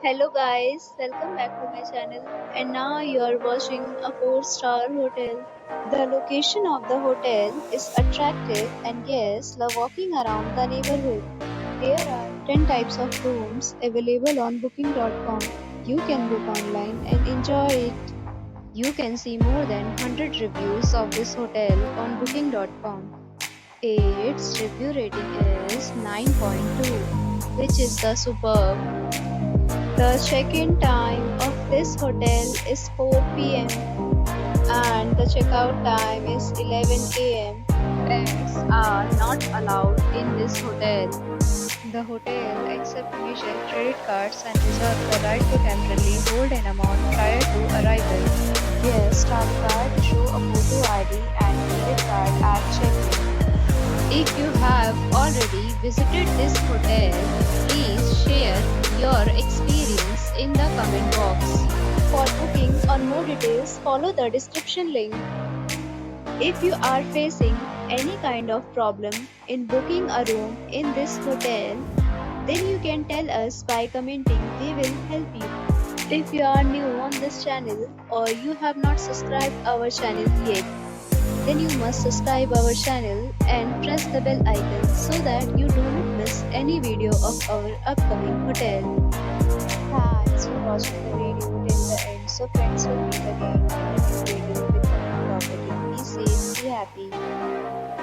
Hello guys, welcome back to my channel. And now you are watching a 4-star hotel. The location of the hotel is attractive and guests love walking around the neighborhood. There are 10 types of rooms available on booking.com. You can book online and enjoy it. You can see more than 100 reviews of this hotel on booking.com. Its review rating is 9.2, which is the superb. The check-in time of this hotel is 4 p.m. and the checkout time is 11 a.m. Pets are not allowed in this hotel. The hotel accepts major credit cards and reserves the right to temporarily hold an amount prior to arrival. Guests are required to show a photo ID and credit card at check-in. If you have already visited this hotel, please share your experience in the comment box. For booking or more details, follow the description link. If you are facing any kind of problem in booking a room in this hotel, then you can tell us by commenting. We will help you. If you are new on this channel or you have not subscribed our channel yet, then you must subscribe our channel and press the bell icon so that you do not miss any video of our upcoming hotel. Thanks for watching the video till the end. So friends, will meet again in a new video with a new property. Be safe, be happy.